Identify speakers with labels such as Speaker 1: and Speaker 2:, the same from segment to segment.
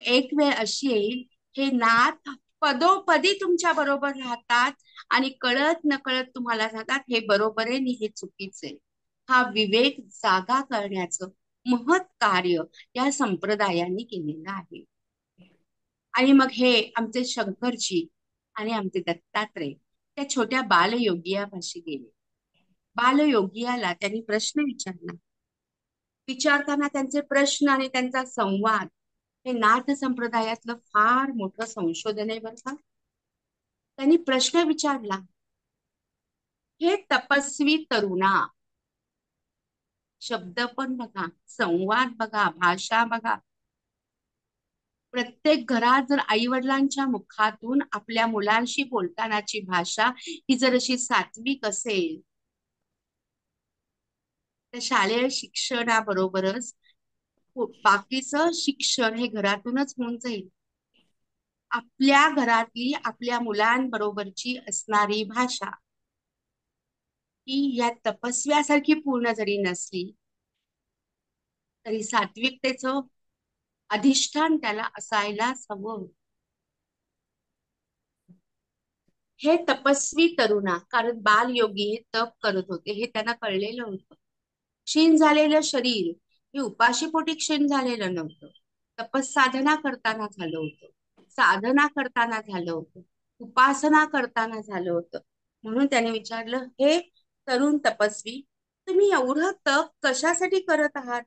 Speaker 1: एक वेळ अशी येईल, हे नाथ पदोपदी तुमच्या बरोबर राहतात आणि कळत नकळत तुम्हाला सांगतात हे बरोबर आहे आणि हे चुकीचं आहे. हा विवेक जागा करण्याचं महत् कार्य या संप्रदायांनी केलेलं आहे. आणि मग हे आमचे शंकरजी आणि आमचे दत्तात्रय त्या छोट्या बालयोगियापाशी गेले. बालयोगियाला त्यांनी प्रश्न विचारला. विचारताना त्यांचे प्रश्न आणि त्यांचा संवाद हे नाथ संप्रदायातलं फार मोठं संशोधन आहे बरं का. त्यांनी प्रश्न विचारला, हे तपस्वी तरुणा, शब्द पण बघा, संवाद बघा, भाषा बघा. प्रत्येक घरात जर आई वडिलांच्या मुखातून आपल्या मुलांशी बोलतानाची भाषा ही जर अशी सात्विक असेल, तर शालेय शिक्षणाबरोबरच बाकीचं शिक्षण हे घरातूनच होऊन जाईल. आपल्या घरातली आपल्या मुलांबरोबरची असणारी भाषा ही या तपस्व्यासारखी पूर्ण जरी नसली तरी सात्विकतेचं अधिष्ठान त्याला असायलाच हवं. हे तपस्वी तरुणा, कारण बालयोगी हे तप करत होते हे त्यांना कळलेलं होतं. क्षीण झालेलं शरीर हे उपाशीपोटी क्षीण झालेलं नव्हतं, तपस साधना करताना झालं होतं, साधना करताना झालं होतं, उपासना करताना झालं होतं. म्हणून त्याने विचारलं, हे तरुण तपस्वी, तुम्ही एवढं तप कशासाठी करत आहात?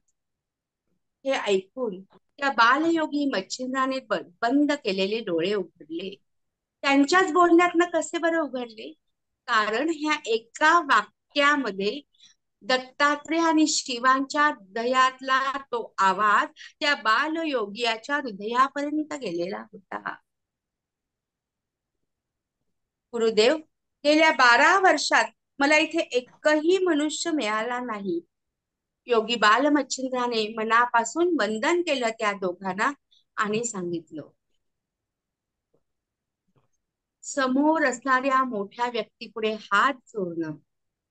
Speaker 1: हे ऐकून त्या बालयोगी मच्छिंद्राने बंद केलेले डोळे उघडले. त्यांच्याच बोलण्यातनं कसे बरं उघडले? कारण ह्या एका वाक्यामध्ये दत्तात्रय आणि शिवांच्या हृदयातला तो आवाज त्या बालयोगियाच्या हृदयापर्यंत गेलेला होता. गुरुदेव, गेल्या 12 वर्षात मला इथे एकही मनुष्य मिळाला नाही. योगी बालमच्छिंद्राने मनापासून वंदन केलं त्या दोघांना आणि सांगितलं, समोर असणाऱ्या मोठ्या व्यक्तीपुढे हात जोडणं,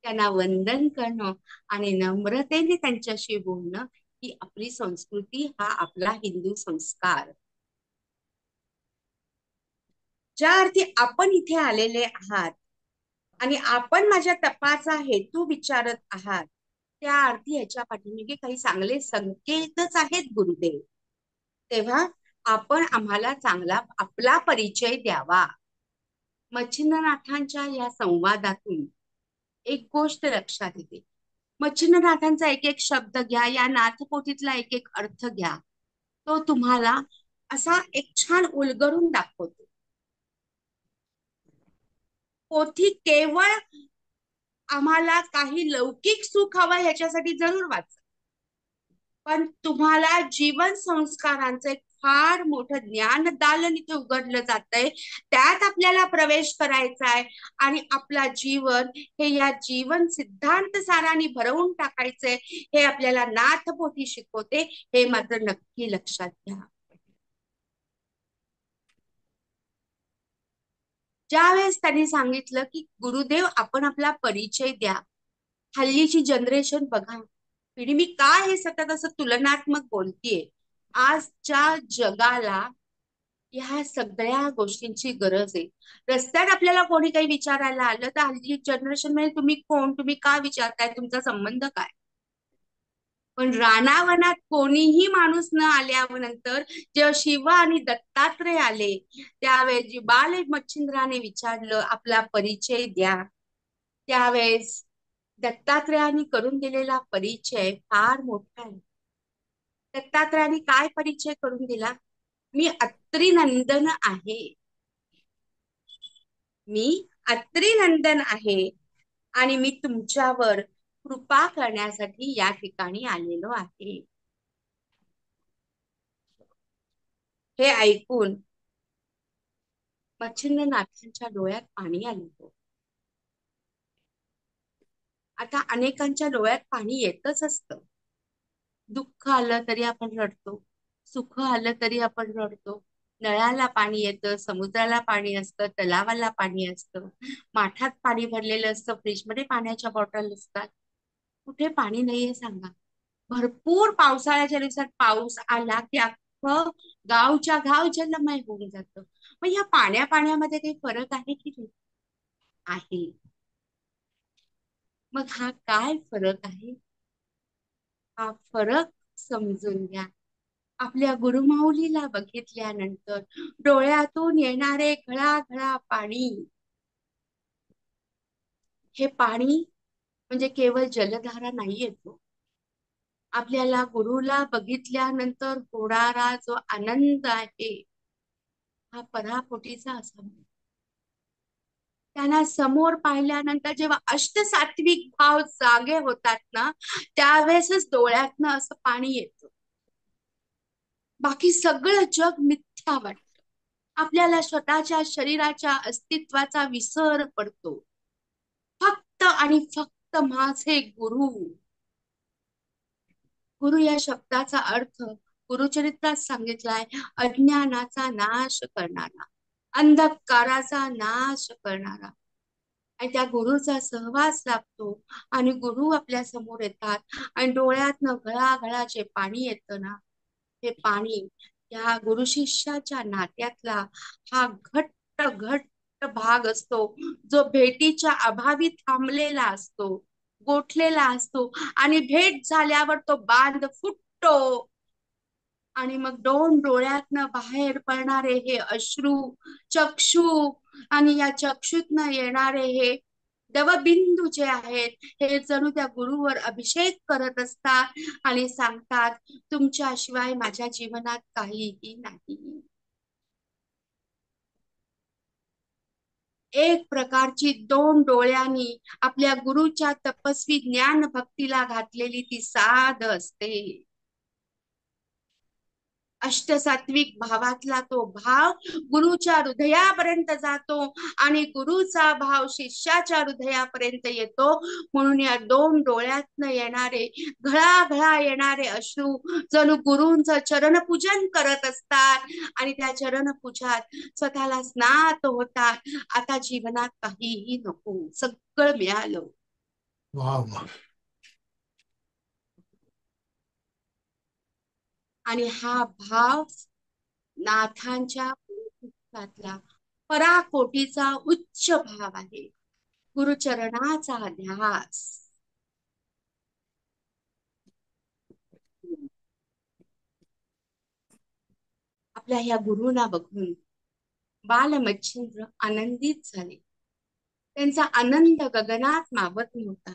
Speaker 1: त्यांना वंदन करणं आणि नम्रतेने त्यांच्याशी बोलणं ही आपली संस्कृती, हा आपला हिंदू संस्कार. ज्या अर्थी आपण इथे आलेले आहात आणि आपण माझ्या तपाचा हेतू विचारत आहात, त्या अर्थी याच्या पाठीमागे काही चांगले संकेतच आहेत गुरुदेव. तेव्हा आपण आम्हाला चांगला आपला परिचय द्यावा. मच्छिंद्रनाथांच्या या संवादातून एक गोष्ट लक्षात येते. मच्छिंद्रनाथांचा एक एक शब्द घ्या, या नाथपोथीतला एक एक अर्थ घ्या, तो तुम्हाला असा एक छान उलगडून दाखवतो. पोथी केवळ आम्हाला काही लौकिक सुख हवं ह्याच्यासाठी जरूर वाचा, पण तुम्हाला जीवन संस्कारांचं एक फार मोठं ज्ञानदालन इथे उघडलं जातंय. त्यात आपल्याला प्रवेश करायचा आहे आणि आपला जीवन हे या जीवन सिद्धांत साराने भरवून टाकायचंय, हे आपल्याला नाथपोथी शिकवते. हे मात्र नक्की लक्षात घ्या. ज्यावेळेस त्यांनी सांगितलं की गुरुदेव आपण आपला परिचय द्या, हल्लीची जनरेशन बघा, पिढी, मी काय हे सतत असं तुलनात्मक बोलतीये, आजच्या जगाला ह्या सगळ्या गोष्टींची गरज आहे. रस्त्यात आपल्याला कोणी काही विचारायला आलं तर हल्ली जनरेशन मध्ये तुम्ही कोण, तुम्ही का विचारताय, तुमचा संबंध काय. पण रानावनात कोणीही माणूस न आल्यानंतर जेव्हा शिव आणि दत्तात्रय आले, त्यावेळेस जी बाल मच्छिंद्राने विचारलं आपला परिचय द्या, त्यावेळेस दत्तात्रयाने करून दिलेला परिचय फार मोठा आहे. दत्तात्रयाने काय परिचय करून दिला? मी अत्री नंदन आहे, मी अत्री नंदन आहे आणि मी तुमच्यावर कृपा करण्यासाठी या ठिकाणी आलेलो आहे. हे ऐकून मच्छिंद्रनाथांच्या डोळ्यात पाणी आलं होतं. आता अनेकांच्या डोळ्यात पाणी येतच असतं. दुःख आलं तरी आपण रडतो, सुख आलं तरी आपण रडतो. नळाला पाणी येतं, समुद्राला पाणी असतं, तलावाला पाणी असतं, माठात पाणी भरलेलं असतं, फ्रीजमध्ये पाण्याच्या बॉटल असतात. कुठे पाणी नाहीये सांगा? भरपूर पावसाळ्याच्या दिवसात पाऊस आला की अख्खं गावच्या गाव जलमय होऊन जातं. मग या पाण्यामध्ये काही फरक आहे की नाही? आहे. मग हा काय फरक आहे? हा फरक समजून घ्या. आपल्या गुरुमाऊलीला बघितल्यानंतर डोळ्यातून येणारे घळाघळा पाणी, हे पाणी म्हणजे केवळ जलधारा नाही येतो. आपल्याला गुरुला बघितल्यानंतर होणारा जो आनंद आहे, हा पराकोटीचा असावा. त्यांना समोर पाहिल्यानंतर जेव्हा अष्टसात्विक भाव जागे होतात ना, त्यावेळेसच डोळ्यातनं असं पाणी येतं. बाकी सगळं जग मिथ्या वाटतं. आपल्याला स्वतःच्या शरीराच्या अस्तित्वाचा विसर पडतो. फक्त आणि फक्त माझे गुरु. गुरु या शब्दाचा अर्थ गुरुचरित्रात सांगितलाय, अज्ञानाचा नाश करणारा, अंधकाराचा नाश करणारा. आणि त्या गुरुचा सहवास लाभतो आणि गुरु आपल्या समोर येतात आणि डोळ्यातनं घळाघळा जे पाणी येतं ना, हे पाणी या गुरु शिष्याच्या नात्यातला हा घट्ट घट्ट भाग असतो, जो भेटीच्या अभावी थांबलेला असतो, गोठलेला असतो. आणि भेट झाल्यावर तो बांध फुटतो आणि मग दोन डोळ्यातनं बाहेर पडणारे हे अश्रू, चक्षु, आणि या चक्षुतनं येणारे हे दवबिंदू जे आहेत, हे जणू त्या गुरुवर अभिषेक करत असतात आणि सांगतात, तुमच्याशिवाय माझ्या जीवनात काहीही नाही. एक प्रकारची दोन डोळ्यांनी आपल्या गुरुच्या तपस्वी ज्ञान भक्तीला घातलेली ती साध असते. अष्टसात्विक भावातला तो भाव गुरुच्या हृदयापर्यंत जातो आणि गुरुचा भाव शिष्याच्या हृदयापर्यंत येतो. म्हणून या दोन डोळ्यातनं येणारे घळाघळा येणारे अश्रू जणू गुरूंचं चरणपूजन करत असतात आणि त्या चरणपूजात स्वतःला स्नात होतात. आता जीवनात काहीही नको, सगळं मिळालं.
Speaker 2: वाह वाह.
Speaker 1: आणि हा भाव नाथांच्या पुस्तकातला पराकोटीचा उच्च भाव आहे. गुरुचरणाचा ध्यास. आपल्या ह्या गुरुना बघून बालमच्छिंद्र आनंदित झाले. त्यांचा आनंद गगनात मावत नव्हता.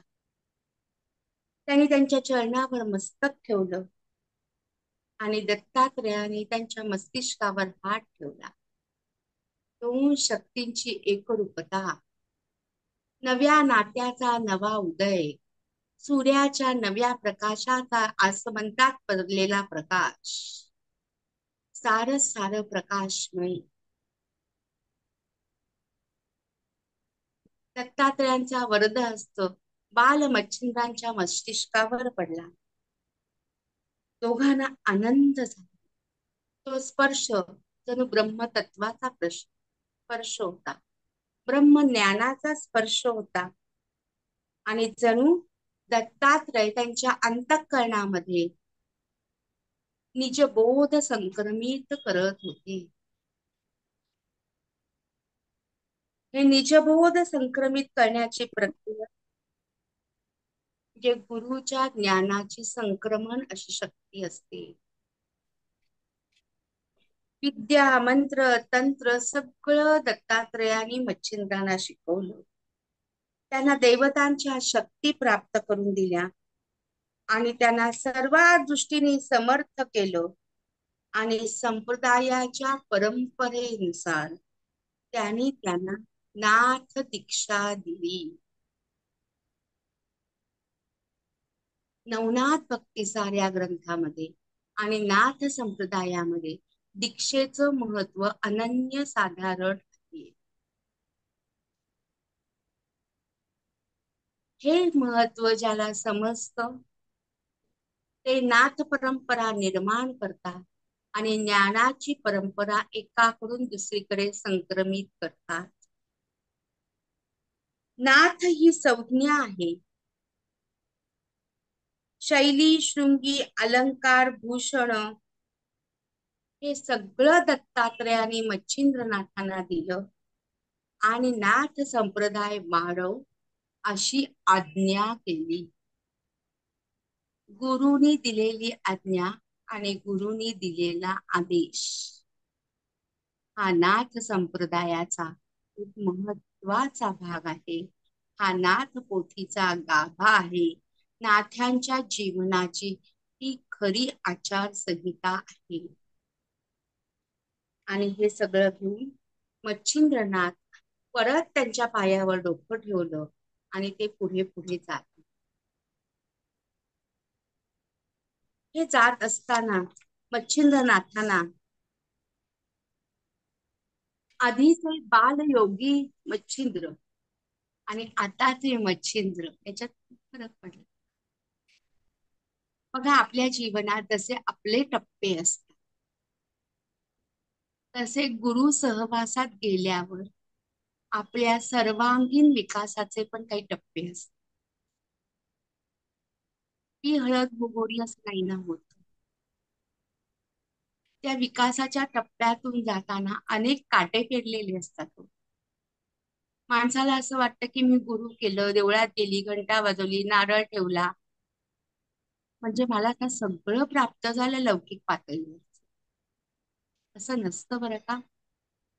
Speaker 1: त्यांनी त्यांच्या चरणावर मस्तक ठेवलं आणि दत्तात्रयाने त्यांच्या मस्तिष्कावर हात ठेवला. दोन शक्तींची एकरूपता, नव्या नात्याचा नवा उदय, सूर्याच्या नव्या प्रकाशाचा आसमंतात पडलेला प्रकाश, सार सार प्रकाशमय. दत्तात्रयांचा वरदहस्त बालमच्छिंद्रांच्या मस्तिष्कावर पडला. दोघांना आनंद झाला. तो स्पर्श जणू ब्रह्मतत्वाचा स्पर्श होता, ब्रह्मज्ञानाचा स्पर्श होता. आणि जणू दत्तात्रय त्यांच्या अंतःकरणामध्ये निजबोध संक्रमित करत होते. हे निजबोध संक्रमित करण्याची प्रक्रिया जे गुरुच्या ज्ञानाची संक्रमण अशी शक्ती असते. विद्या, मंत्र, तंत्र सगळं दत्तात्रयाने मच्छिंद्रांना शिकवलं. त्यांना देवतांच्या शक्ती प्राप्त करून दिल्या आणि त्यांना सर्व दृष्टीने समर्थ केलं आणि संप्रदायाच्या परंपरेनुसार त्यांनी त्यांना नाथ दीक्षा दिली. नवनाथ भक्तिसार या ग्रंथामध्ये आणि नाथ संप्रदायामध्ये दीक्षेचं महत्व अनन्य साधारण आहे. हे महत्व ज्याला समजतं ते नाथ परंपरा निर्माण करतात आणि ज्ञानाची परंपरा एकाकडून दुसरीकडे संक्रमित करतात. नाथ ही संज्ञा आहे. शैली, शृंगी, अलंकार, भूषण हे सगळं दत्तात्रयाने मच्छिंद्रनाथांना दिलं आणि नाथ संप्रदाय वाढव अशी आज्ञा केली. गुरुनी दिलेली आज्ञा आणि गुरुनी दिलेला आदेश हा नाथ संप्रदायाचा एक महत्वाचा भाग आहे. हा नाथ पोथीचा गाभा आहे. नाथांच्या जीवनाची ही खरी आचारसंहिता आहे. आणि हे सगळं घेऊन मच्छिंद्रनाथ परत त्यांच्या पायावर डोकं ठेवलं आणि ते पुढे पुढे जात. हे जात असताना मच्छिंद्रनाथांना आधीचे बालयोगी मच्छिंद्र आणि आताचे मच्छिंद्र याच्यात खूप फरक पडला. बघा, आपल्या जीवनात जसे आपले टप्पे असतात तसे गुरु सहवासात गेल्यावर आपल्या सर्वांगीण विकासाचे पण काही टप्पे असतात. ती हळद भुगोरी असं नाही ना होत. त्या विकासाच्या टप्प्यातून जाताना अनेक काटे पेरलेले असतात हो. माणसाला असं वाटतं की मी गुरु केलं, देवळात गेली, घंटा वाजवली, नारळ ठेवला, म्हणजे मला आता सगळं प्राप्त झालं लौकिक पातळीवर. असं नसतं बरं का.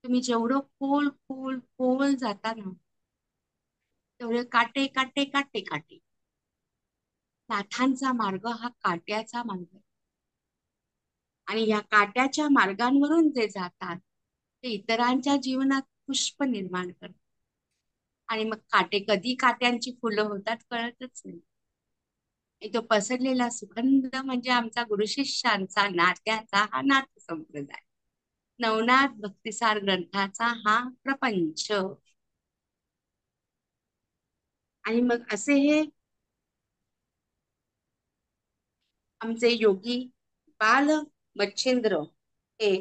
Speaker 1: तुम्ही जेवढं खोल खोल खोल जाता ना तेवढे काटे काटे काटे काटे. नाथांचा मार्ग हा काट्याचा मार्ग आहे. आणि या काट्याच्या मार्गांवरून जे जातात ते इतरांच्या जीवनात पुष्प निर्माण करतात. आणि मग काटे कधी काट्यांची फुलं होतात कळतच नाही. तो पसरलेला सुगंध म्हणजे आमचा गुरु शिष्यांचा नात्याचा हा नाथ संप्रदाय. नवनाथ भक्तिसार ग्रंथाचा हा प्रपंच. आणि मग असे हे आमचे योगी बाल मच्छिंद्र हे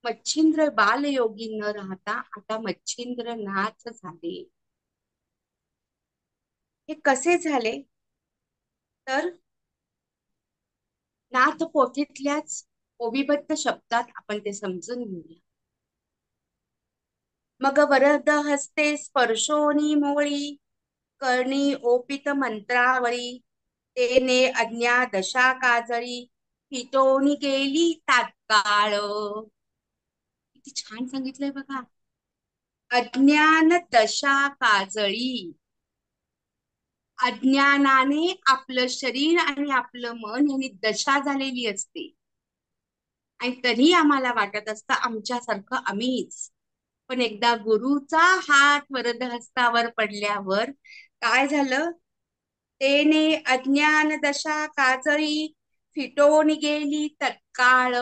Speaker 1: मच्छिंद्र बालयोगी न राहता आता मच्छिंद्र नाथ झाले. हे कसे झाले तर नाथ पोथीतल्याच ओविबद्ध शब्दात आपण ते समजून घेऊया. मग वरद हस्ते स्पर्शोनी मोळी कर्णी ओपित मंत्रावळी तेने अज्ञा दशा काजळी हितोनी गेली तात्काळ. किती छान सांगितलंय बघा. अज्ञान दशा काजळी. अज्ञानाने आपलं शरीर आणि आपलं मन यांनी दशा झालेली असते आणि तरी आम्हाला वाटत असतं आमच्यासारखं आम्हीच. पण एकदा गुरुचा हात वरद हस्तावर पडल्यावर काय झालं. तेने अज्ञान दशा काजळी फिटून गेली तत्काळ.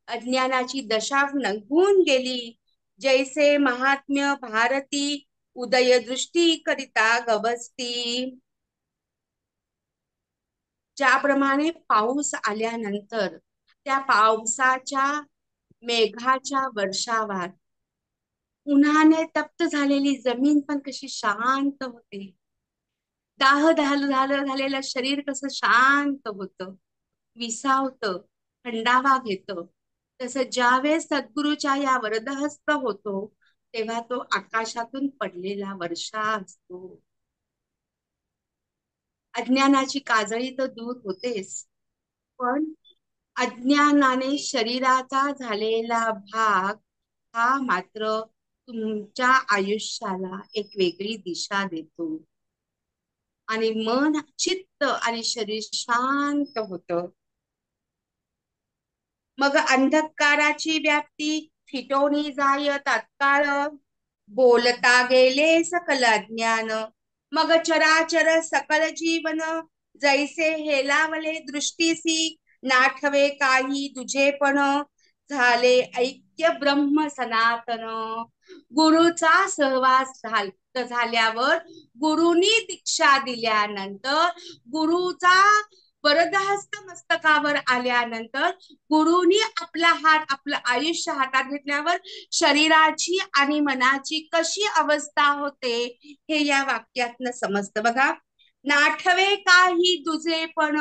Speaker 1: अज्ञानाची दशा नंगून गेली. जैसे महात्म्य भारती उदय दृष्टी करिता गवसती. ज्याप्रमाणे पाऊस आल्यानंतर त्या पावसाच्या मेघाच्या वर्षावात उन्हाने तप्त झालेली जमीन पण कशी शांत होते. झालेलं शरीर कसं शांत होतं, विसावतं, थंडावा घेतं. तसं ज्यावेळेस सद्गुरूच्या या वरदहस्त होतो तेव्हा तो आकाशातून पडलेला वर्षा असतो. अज्ञानाची काजळी तर दूर होतेच, पण अज्ञानाने शरीराचा झालेला भाग हा मात्र तुमच्या आयुष्याला एक वेगळी दिशा देतो आणि मन चित्त आणि शरीर शांत होतं. मग अंधकाराची व्याप्ती फिटवणी जाय तात्काळ. बोलता गेले सकल अज्ञान मग चराचर सकल जीवन. जैसे हेलावले दृष्टीसी नाठवे काही तुझे पण. झाले ऐक्य ब्रह्म सनातन. गुरुचा सहवास झाल्यावर गुरुनी दीक्षा दिल्यानंतर गुरुचा वरदहस्त मस्तकावर आल्यानंतर गुरुनी आपला हात आपलं आयुष्य हातात घेतल्यावर शरीराची आणि मनाची कशी अवस्था होते हे या वाक्यातनं समजतं बघा. नाठवे काही तुझे पण.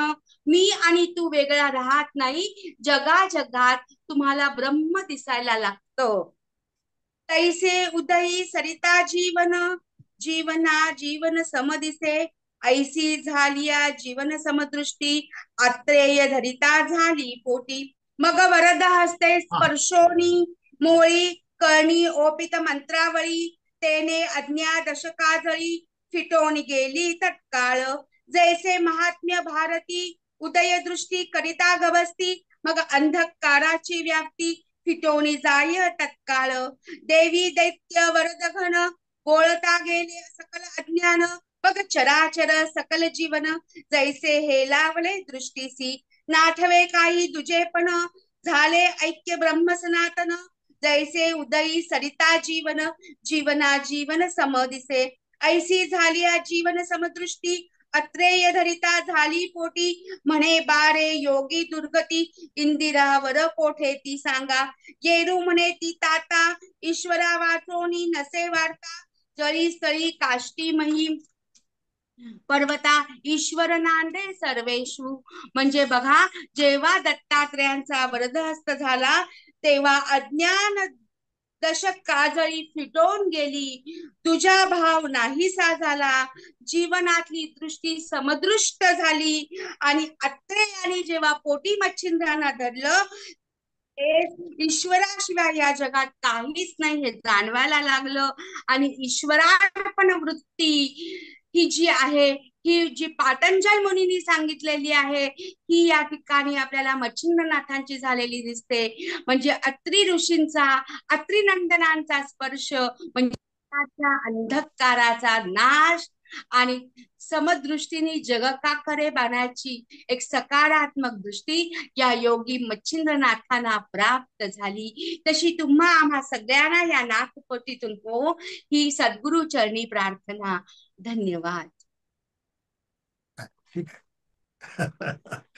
Speaker 1: मी आणि तू वेगळा राहत नाही. जगात तुम्हाला ब्रह्म दिसायला लागतं. तैसे उदयी सरिता जीवन, जीवना जीवन समदिसे. ऐसी झालिया जीवन समदृष्टी, आत्रेय धरिता झाली पोटी. मग वरद हस्ते
Speaker 2: हा.
Speaker 1: स्पर्शोनी मोळी, कर्णी ओपित मंत्रावळी. तेने अज्ञा दशकाजळी, फिटोन गेली तत्काळ. जैसे महात्म्य भारती, उदय दृष्टी करिता गवस्ती. मग अंधकाराची व्याप्ती, फिटोनी जाय तत्काळ. देवी दैत्य वरद घन, बोळता गेले सकल अज्ञान. बघ चराचर सकल जीवन, जैसे हे लावले दृष्टीसी. नाठवे काही दुजेपण, झाले ऐक्य ब्रह्म सनातन. जैसे उदयी सरिता जीवन, जीवना जीवन समदिसे. ऐसी झाली जीवन समदृष्टी, अत्रेय धरिता झाली पोटी. म्हणे बारे योगी दुर्गती, इंदिरावर कोठे ती सांगा. येरू म्हणे ती ताता, ईश्वरा वाचोनी नसे वार्ता. जळी स्थळी काष्टी मही, पर्वता ईश्वर नांदे सर्वेषु. म्हणजे बघा, जेव्हा दत्तात्रेयांचा वरदहस्त झाला, तेव्हा अज्ञान दशक काजळी फिटून गेली. तुझा भाव नाहीसा झाला, जीवनातली दृष्टी समदृष्ट झाली. आणि अत्रेयाने जेव्हा पोटी मच्छिंद्रांना धरलं, ईश्वराशिवाय या जगात काहीच नाही हे जाणवायला लागलं. आणि ईश्वरार्पण वृत्ती ही जी आहे, ही जी पातंजल मुनींनी सांगितलेली आहे, ही या ठिकाणी आपल्याला मच्छिंद्रनाथांची झालेली दिसते. म्हणजे अत्री ऋषींचा, अत्री नंदनांचा स्पर्श म्हणजे अंधकाराचा नाश आणि समदृष्टीने जगकाकडे बाणाची एक सकारात्मक दृष्टी या योगी मच्छिंद्रनाथांना प्राप्त झाली. तशी तुम्हा आम्हा सगळ्यांना या नाथपटीतून हो, ही सद्गुरु चरणी प्रार्थना. धन्यवाद.
Speaker 2: ठीक आहे.